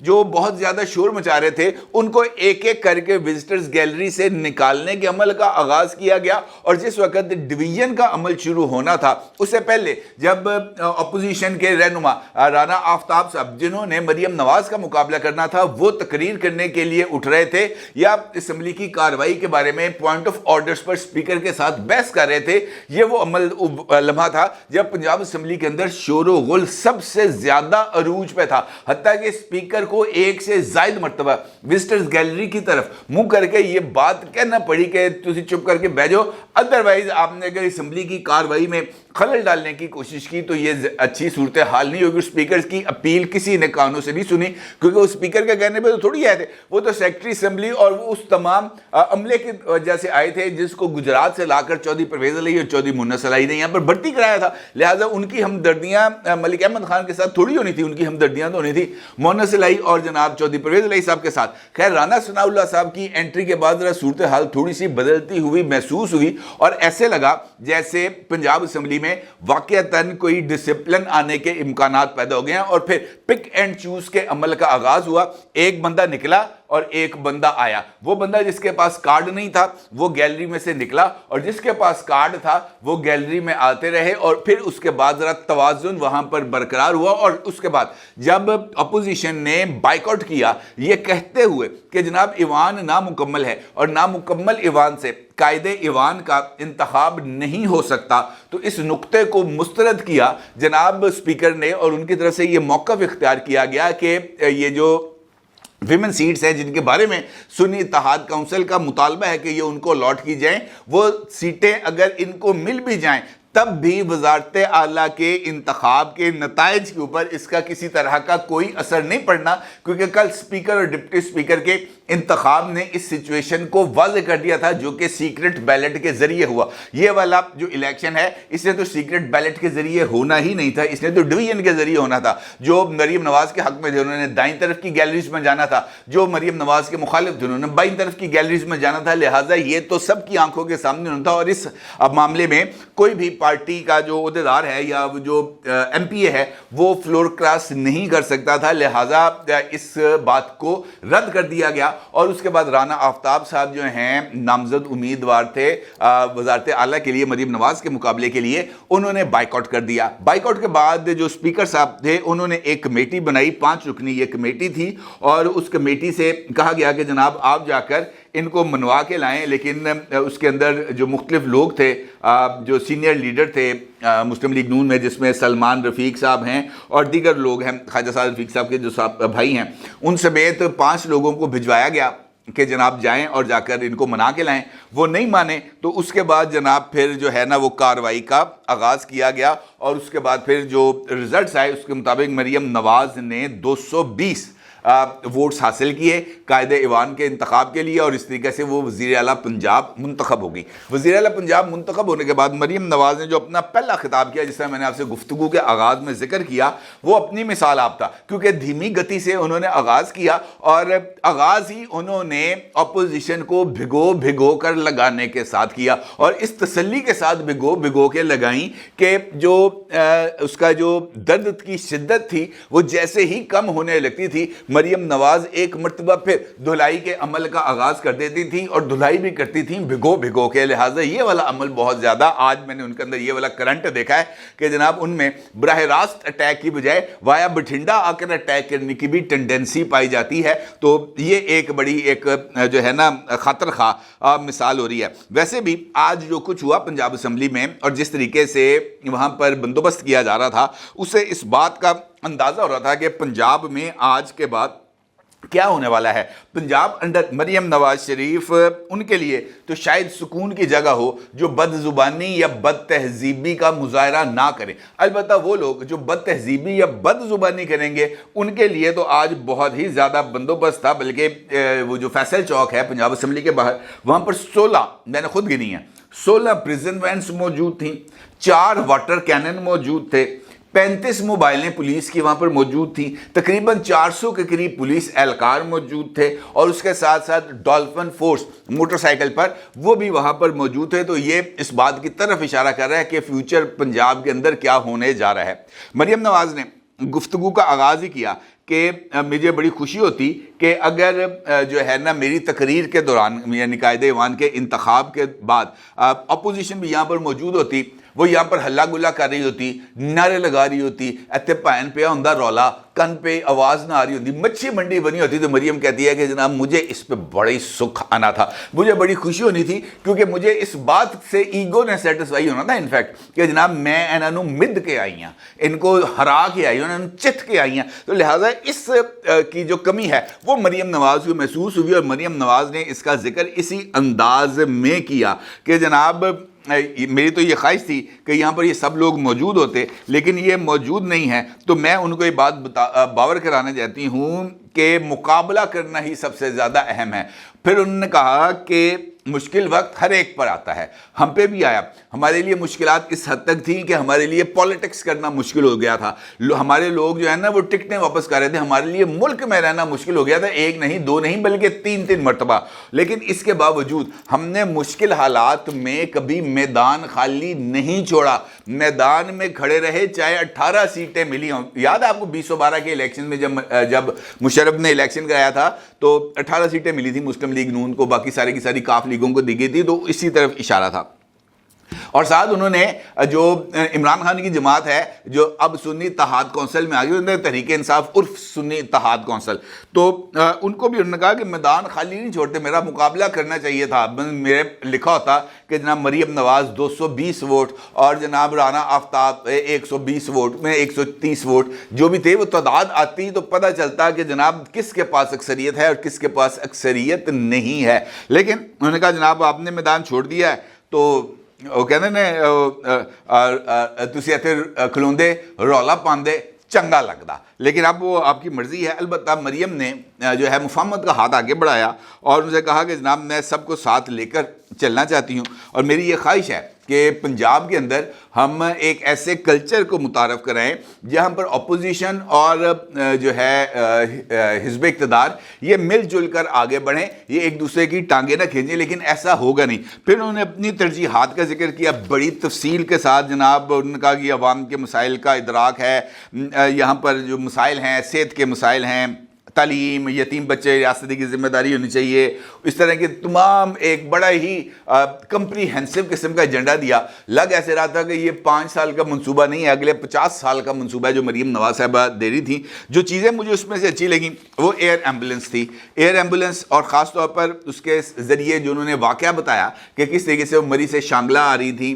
جو بہت زیادہ شور مچا رہے تھے ان کو ایک ایک کر کے وزٹرز گیلری سے نکالنے کے عمل کا آغاز کیا گیا. اور جس وقت ڈویژن کا عمل شروع ہونا تھا اس سے پہلے جب اپوزیشن کے رہنما رانا آفتاب صاحب جنہوں نے مریم نواز کا مقابلہ کرنا تھا وہ تقریر کرنے کے لیے اٹھ رہے تھے یا اسمبلی کی کارروائی کے بارے میں point of orders per speaker کے ساتھ بحث کر رہے تھے, یہ وہ لمحہ تھا جب پنجاب اسمبلی کے اندر شور و غل سب سے زیادہ عروج پہ تھا. حتیٰ کہ اسپیکر کو ایک سے زائد مرتبہ وزٹرز گیلری کی طرف منہ کر کے یہ بات کہنا پڑی کہ تسی چپ کر کے بیٹھ جاؤ, ادروائز آپ نے اگر اسمبلی کی کارروائی میں خلل ڈالنے کی کوشش کی تو یہ اچھی صورتحال نہیں ہوگی. اسپیکر کی اپیل کسی نے کانوں سے نہیں سنی کیونکہ وہ اسپیکر کے کہنے پہ تو تھوڑی آئے تھے, وہ تو سیکرٹری اسمبلی اور وہ اس تمام عملے کی وجہ سے آئے تھے جس کو گجرات سے لا کر چودھری پرویز علی اور چودھری منت صلاحی نے یہاں پر بھرتی کرایا تھا. لہٰذا ان کی ہمدردیاں ملک احمد خان کے ساتھ تھوڑی ہونی تھی, ان کی ہمدردیاں تو ہونی تھی منت صلاحی اور جناب چودھری پرویز علی صاحب کے ساتھ. خیر, رانا ثناء اللہ صاحب کی انٹری کے بعد ذرا صورتحال تھوڑی سی بدلتی ہوئی محسوس ہوئی اور ایسے لگا جیسے پنجاب اسمبلی میں واقعتاً کوئی ڈسپلن آنے کے امکانات پیدا ہو گئے ہیں. اور پھر پک اینڈ چوز کے عمل کا آغاز ہوا. ایک بندہ نکلا اور ایک بندہ آیا. وہ بندہ جس کے پاس کارڈ نہیں تھا وہ گیلری میں سے نکلا اور جس کے پاس کارڈ تھا وہ گیلری میں آتے رہے. اور پھر اس کے بعد ذرا توازن وہاں پر برقرار ہوا. اور اس کے بعد جب اپوزیشن نے بائیکاٹ کیا یہ کہتے ہوئے کہ جناب ایوان نامکمل ہے اور نامکمل ایوان سے قائد ایوان کا انتخاب نہیں ہو سکتا, تو اس نقطے کو مسترد کیا جناب اسپیکر نے اور ان کی طرف سے یہ موقف اختیار کیا گیا کہ یہ جو ویمن سیٹس ہیں جن کے بارے میں سنی اتحاد کونسل کا مطالبہ ہے کہ یہ ان کو الاٹ کی جائیں, وہ سیٹیں اگر ان کو مل بھی جائیں تب بھی وزارت اعلیٰ کے انتخاب کے نتائج کے اوپر اس کا کسی طرح کا کوئی اثر نہیں پڑنا, کیونکہ کل اسپیکر اور ڈپٹی اسپیکر کے انتخاب نے اس سچویشن کو واضح کر دیا تھا جو کہ سیکرٹ بیلٹ کے ذریعے ہوا. یہ والا جو الیکشن ہے اس نے تو سیکرٹ بیلٹ کے ذریعے ہونا ہی نہیں تھا, اس نے تو ڈویژن کے ذریعے ہونا تھا. جو مریم نواز کے حق میں تھے انہوں نے دائیں طرف کی گیلریز میں جانا تھا, جو مریم نواز کے مخالف تھے انہوں نے بائیں طرف کی گیلریز میں جانا تھا. لہٰذا یہ تو سب کی آنکھوں کے سامنے ہونا تھا اور اس معاملے میں کوئی بھی پارٹی کا جو عہدیدار ہے یا جو ایم پی اے ہے وہ فلور کراس نہیں کر سکتا تھا. لہٰذا اس بات کو رد کر دیا گیا اور اس کے بعد رانا آفتاب صاحب جو ہیں نامزد امیدوار تھے وزارت اعلیٰ کے لیے مریم نواز کے مقابلے کے لیے, انہوں نے بائیکاٹ کر دیا. بائیکاٹ کے بعد جو اسپیکر صاحب تھے انہوں نے ایک کمیٹی بنائی, 5 رکنی یہ کمیٹی تھی اور اس کمیٹی سے کہا گیا کہ جناب آپ جا کر ان کو منوا کے لائیں. لیکن اس کے اندر جو مختلف لوگ تھے جو سینئر لیڈر تھے مسلم لیگ نون میں, جس میں سلمان رفیق صاحب ہیں اور دیگر لوگ ہیں, خواجہ سعد رفیق صاحب کے جو بھائی ہیں, ان سمیت 5 لوگوں کو بھجوایا گیا کہ جناب جائیں اور جا کر ان کو منا کے لائیں. وہ نہیں مانے تو اس کے بعد جناب پھر جو ہے نا وہ کارروائی کا آغاز کیا گیا اور اس کے بعد پھر جو رزلٹس آئے اس کے مطابق مریم نواز نے 220 ووٹس حاصل کیے قائد ایوان کے انتخاب کے لیے اور اس طریقے سے وہ وزیر اعلیٰ پنجاب منتخب ہو گئی. وزیر اعلیٰ پنجاب منتخب ہونے کے بعد مریم نواز نے جو اپنا پہلا خطاب کیا, جس طرح میں نے آپ سے گفتگو کے آغاز میں ذکر کیا, وہ اپنی مثال آپ تھا کیونکہ دھیمی گتی سے انہوں نے آغاز کیا اور آغاز ہی انہوں نے اپوزیشن کو بھگو کر لگانے کے ساتھ کیا اور اس تسلی کے ساتھ بھگو کے لگائیں کہ جو اس کا جو درد کی شدت تھی وہ جیسے ہی کم ہونے لگتی تھی مریم نواز ایک مرتبہ پھر دھلائی کے عمل کا آغاز کر دیتی تھی اور دھلائی بھی کرتی تھیں بھگو کے. لہٰذا یہ والا عمل بہت زیادہ آج میں نے ان کے اندر یہ والا کرنٹ دیکھا ہے کہ جناب ان میں براہ راست اٹیک کی بجائے وایا بٹھنڈا آ کر اٹیک کرنے کی بھی ٹینڈنسی پائی جاتی ہے. تو یہ ایک بڑی ایک جو ہے نا خطر خواہ مثال ہو رہی ہے. ویسے بھی آج جو کچھ ہوا پنجاب اسمبلی میں اور جس طریقے سے وہاں پر بندوبست کیا جا رہا تھا, اس سے اس بات کا اندازہ ہو رہا تھا کہ پنجاب میں آج کے بعد کیا ہونے والا ہے. پنجاب انڈر مریم نواز شریف ان کے لیے تو شاید سکون کی جگہ ہو جو بد زبانی یا بد تہذیبی کا مظاہرہ نہ کریں. البتہ وہ لوگ جو بد تہذیبی یا بد زبانی کریں گے ان کے لیے تو آج بہت ہی زیادہ بندوبست تھا. بلکہ وہ جو فیصل چوک ہے پنجاب اسمبلی کے باہر, وہاں پر 16 میں نے خود گنی ہے 16 پریزن وینس موجود تھیں, 4 واٹر کینن موجود تھے, 35 موبائلیں پولیس کی وہاں پر موجود تھیں, تقریباً 400 کے قریب پولیس اہلکار موجود تھے اور اس کے ساتھ ساتھ ڈولفن فورس موٹر سائیکل پر وہ بھی وہاں پر موجود تھے. تو یہ اس بات کی طرف اشارہ کر رہا ہے کہ فیوچر پنجاب کے اندر کیا ہونے جا رہا ہے. مریم نواز نے گفتگو کا آغاز ہی کیا کہ مجھے بڑی خوشی ہوتی کہ اگر جو ہے نا میری تقریر کے دوران یعنی قائد ایوان کے انتخاب کے بعد اپوزیشن بھی یہاں پر موجود ہوتی, وہ یہاں پر ہلا گلا کر رہی ہوتی, نعرے لگا رہی ہوتی, ایتھے پین پیا ہوندا رولا, کن پہ آواز نہ آ رہی ہوتی, مچھی منڈی بنی ہوتی. تو مریم کہتی ہے کہ جناب مجھے اس پہ بڑی سکھ آنا تھا, مجھے بڑی خوشی ہونی تھی, کیونکہ مجھے اس بات سے ایگو نے سیٹسفائی ہونا تھا انفیکٹ کہ جناب میں انہاں نوں مد کے آئی ہوں, ان کو ہرا کے آئی ہوں, انہاں نوں چت کے آئی ہوں. تو لہٰذا اس کی جو کمی ہے وہ مریم نواز کو محسوس ہوئی, اور مریم نواز نے اس کا ذکر اسی انداز میں کیا کہ جناب میری تو یہ خواہش تھی کہ یہاں پر یہ سب لوگ موجود ہوتے, لیکن یہ موجود نہیں ہیں. تو میں ان کو یہ بات باور کرانا چاہتی ہوں کہ مقابلہ کرنا ہی سب سے زیادہ اہم ہے. پھر انہوں نے کہا کہ مشکل وقت ہر ایک پر آتا ہے, ہم پہ بھی آیا. ہمارے لیے مشکلات اس حد تک تھیں کہ ہمارے لیے پولیٹکس کرنا مشکل ہو گیا تھا. ہمارے لوگ جو ہے نا وہ ٹکٹیں واپس کر رہے تھے. ہمارے لیے ملک میں رہنا مشکل ہو گیا تھا, ایک نہیں دو نہیں بلکہ تین مرتبہ. لیکن اس کے باوجود ہم نے مشکل حالات میں کبھی میدان خالی نہیں چھوڑا, میدان میں کھڑے رہے, چاہے 18 سیٹیں ملی ہوں. یاد ہے آپ کو 2012 کے الیکشن میں جب مشرف نے الیکشن کرایا تھا تو 18 سیٹیں ملی تھی مسلم لیگ نون کو, باقی سارے کی ساری کاف لیگوں کو دی گئی تھی. تو اسی طرف اشارہ تھا. اور ساتھ انہوں نے جو عمران خان کی جماعت ہے جو اب سنی اتحاد کونسل میں آ گئی, انہوں نے تحریک انصاف عرف سنی اتحاد کونسل, تو ان کو بھی انہوں نے کہا کہ میدان خالی نہیں چھوڑتے, میرا مقابلہ کرنا چاہیے تھا. میرے لکھا ہوتا کہ جناب مریم نواز 220 ووٹ اور جناب رانا آفتاب 120 ووٹ میں 130 ووٹ جو بھی تھے, وہ تعداد آتی تو پتہ چلتا کہ جناب کس کے پاس اکثریت ہے اور کس کے پاس اکثریت نہیں ہے. لیکن انہوں نے کہا جناب آپ نے میدان چھوڑ دیا ہے تو وہ کہتے ہیں تسی ایتھے کھلوندے رولا پاندے چنگا لگدا, لیکن اب وہ آپ کی مرضی ہے. البتہ مریم نے جو ہے مفاہمت کا ہاتھ آگے بڑھایا اور ان سے کہا کہ جناب میں سب کو ساتھ لے کر چلنا چاہتی ہوں, اور میری یہ خواہش ہے کہ پنجاب کے اندر ہم ایک ایسے کلچر کو متعارف کرائیں جہاں پر اپوزیشن اور جو ہے حزب اقتدار یہ مل جل کر آگے بڑھیں, یہ ایک دوسرے کی ٹانگیں نہ کھینچیں. لیکن ایسا ہوگا نہیں. پھر انہوں نے اپنی ترجیحات کا ذکر کیا بڑی تفصیل کے ساتھ. جناب انہوں نے کہا کہ عوام کے مسائل کا ادراک ہے, یہاں پر جو مسائل ہیں صحت کے مسائل ہیں, تعلیم, یتیم بچے, ریاستی کی ذمہ داری ہونی چاہیے, اس طرح کے تمام ایک بڑا ہی کمپریہنسو قسم کا ایجنڈا دیا. لگ ایسے رہا تھا کہ یہ 5 سال کا منصوبہ نہیں ہے, اگلے 50 سال کا منصوبہ ہے جو مریم نواز صاحبہ دے رہی تھی. جو چیزیں مجھے اس میں سے اچھی لگیں وہ ایئر ایمبولنس تھی. ایئر ایمبولنس, اور خاص طور پر اس کے ذریعے جو انہوں نے واقعہ بتایا کہ کس طریقے سے وہ مری سے شانگلہ آ رہی تھی,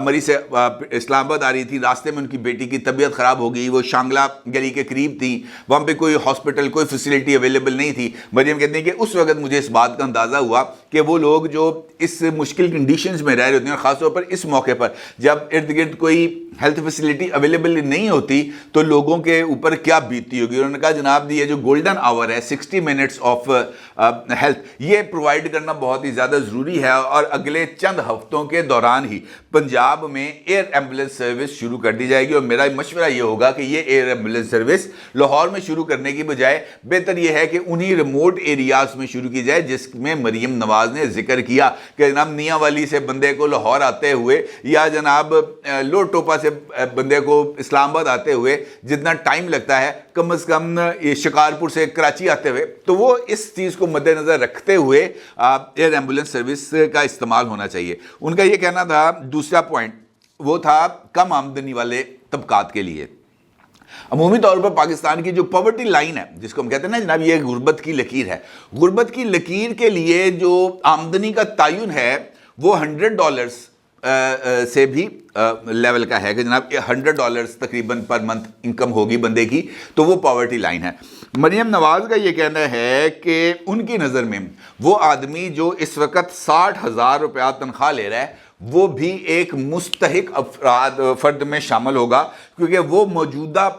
مری سے اسلام آباد آ رہی تھی, راستے میں ان کی بیٹی کی طبیعت خراب ہو گئی, وہ شانگلہ گلی کے قریب تھی, وہاں پہ کوئی ہاسپٹل کوئی فیسلٹی اویلیبل نہیں تھی. مریم کہتے ہیں کہ اس وقت مجھے اس بات کا اندازہ ہوا کہ وہ لوگ جو اس مشکل کنڈیشنز میں رہ رہے ہوتے ہیں, اور خاص طور پر اس موقع پر جب ارد گرد کوئی ہیلتھ فیسلٹی اویلیبل نہیں ہوتی تو لوگوں کے اوپر کیا بیتتی ہوگی. انہوں نے کہا جناب یہ جو گولڈن آور ہے 60 منٹس آف ہیلتھ, یہ پرووائڈ کرنا بہت ہی زیادہ ضروری ہے, اور اگلے چند ہفتوں کے دوران ہی پنجاب میں ایئر ایمبولنس سروس شروع کر دی جائے گی. اور میرا مشورہ یہ ہوگا کہ یہ ایئر ایمبولنس سروس لاہور میں شروع کرنے کی بجائے بہتر یہ ہے کہ انہی ریموٹ ایریاز میں شروع کی جائے جس میں مریم نواز نے ذکر کیا کہ جناب میاں والی سے بندے کو لاہور آتے ہوئے یا جناب لوٹ ٹوپا سے بندے کو اسلام آباد آتے ہوئے جتنا ٹائم لگتا ہے کم از کم شکارپور سے کراچی آتے ہوئے, تو وہ اس چیز کو مد نظر رکھتے ہوئے ایئر ایمبولنس سروس کا استعمال ہونا چاہیے. ان کا یہ کہنا تھا. دوسرا پوائنٹ وہ تھا کم آمدنی والے طبقات کے لیے. عمومی طور پر پاکستان کی جو پاورٹی لائن ہے جس کو ہم کہتے ہیں نا جناب یہ غربت کی لکیر ہے, غربت کی لکیر کے لیے جو آمدنی کا تعین ہے وہ $100 سے بھی لیول کا ہے کہ جناب $100 تقریباً پر منتھ انکم ہوگی بندے کی, تو وہ پاورٹی لائن ہے. مریم نواز کا یہ کہنا ہے کہ ان کی نظر میں وہ آدمی جو اس وقت 60,000 روپیہ تنخواہ لے رہا ہے وہ بھی ایک مستحق فرد میں شامل ہوگا, کیونکہ وہ موجودہ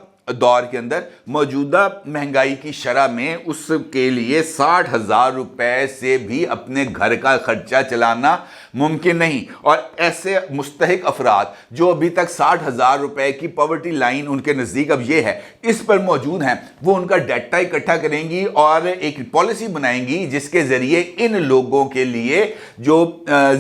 دور کے اندر موجودہ مہنگائی کی شرح میں اس کے لیے 60,000 روپے سے بھی اپنے گھر کا خرچہ چلانا ممکن نہیں. اور ایسے مستحق افراد جو ابھی تک 60,000 روپے کی پاورٹی لائن ان کے نزدیک اب یہ ہے اس پر موجود ہیں, وہ ان کا ڈیٹا اکٹھا کریں گی اور ایک پالیسی بنائیں گی جس کے ذریعے ان لوگوں کے لیے جو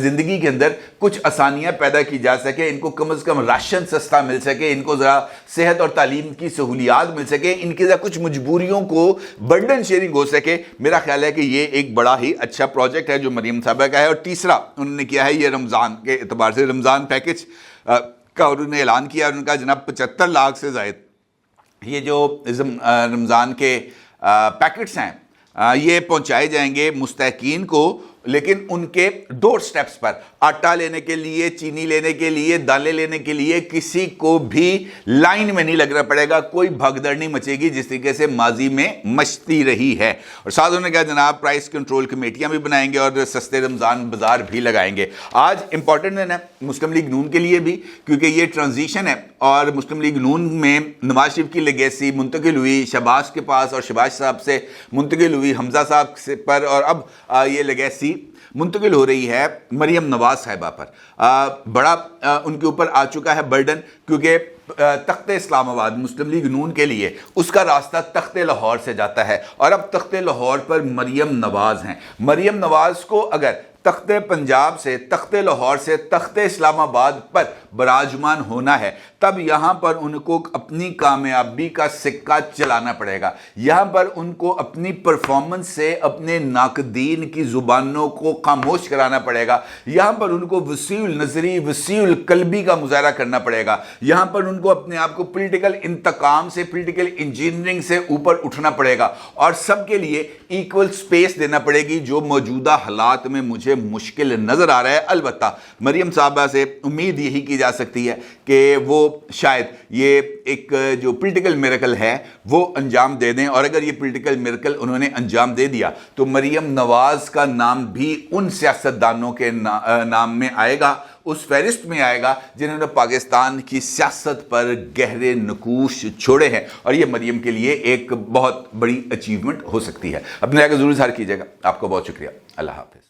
زندگی کے اندر کچھ آسانیاں پیدا کی جا سکے, ان کو کم از کم راشن سستا مل سکے, ان کو ذرا صحت اور تعلیم کی سہولیات مل سکے, ان کے ساتھ کچھ مجبوریوں کو برڈن شیئرنگ ہو سکے. میرا خیال ہے کہ یہ ایک بڑا ہی اچھا پروجیکٹ ہے جو مریم صاحبہ کا ہے. اور تیسرا انہوں نے کیا ہے, یہ رمضان کے اعتبار سے رمضان پیکج کا انہوں نے اعلان کیا. ان کا جناب 75 لاکھ سے زائد یہ جو رمضان کے پیکٹس ہیں یہ پہنچائے جائیں گے مستحقین کو, لیکن ان کے ڈور سٹیپس پر. آٹا لینے کے لیے, چینی لینے کے لیے, دالیں لینے کے لیے کسی کو بھی لائن میں نہیں لگنا پڑے گا, کوئی بھگدڑ نہیں مچے گی جس طریقے سے ماضی میں مچتی رہی ہے. اور ساتھ انہوں نے کہا جناب پرائس کنٹرول کمیٹیاں بھی بنائیں گے اور سستے رمضان بازار بھی لگائیں گے. آج امپورٹنٹ ہے نا مسلم لیگ نون کے لیے بھی, کیونکہ یہ ٹرانزیشن ہے اور مسلم لیگ نون میں نواز شریف کی لیگیسی منتقل ہوئی شہباز کے پاس اور شہباز صاحب سے منتقل ہوئی حمزہ صاحب سے پر, اور اب یہ لیگیسی منتقل ہو رہی ہے مریم نواز صاحبہ پر. بڑا ان کے اوپر آ چکا ہے برڈن, کیونکہ تخت اسلام آباد مسلم لیگ نون کے لیے اس کا راستہ تخت لاہور سے جاتا ہے, اور اب تخت لاہور پر مریم نواز ہیں. مریم نواز کو اگر تخت پنجاب سے, تخت لاہور سے تخت اسلام آباد پر براجمان ہونا ہے, تب یہاں پر ان کو اپنی کامیابی کا سکہ چلانا پڑے گا. یہاں پر ان کو اپنی پرفارمنس سے اپنے ناقدین کی زبانوں کو خاموش کرانا پڑے گا. یہاں پر ان کو وسیع النظری, وسیع القلبی کا مظاہرہ کرنا پڑے گا. یہاں پر ان کو اپنے آپ کو پولیٹیکل انتقام سے, پولیٹیکل انجینئرنگ سے اوپر اٹھنا پڑے گا, اور سب کے لیے ایکول سپیس دینا پڑے گی, جو موجودہ حالات میں مجھے مشکل نظر آ رہا ہے. البتہ مریم صاحبہ سے امید یہی کی جا سکتی ہے کہ وہ شاید یہ ایک جو پولیٹیکل میریکل ہے وہ انجام دے دیں, اور اگر یہ پولیٹیکل میریکل انہوں نے انجام دے دیا تو مریم نواز کا نام بھی ان سیاستدانوں کے نام میں آئے گا, اس فہرست میں آئے گا جنہوں نے پاکستان کی سیاست پر گہرے نقوش چھوڑے ہیں, اور یہ مریم کے لیے ایک بہت بڑی اچیومنٹ ہو سکتی ہے. اپنے رائے کا ضرور اظہار کیجیے گا. آپ کو بہت شکریہ. اللہ حافظ.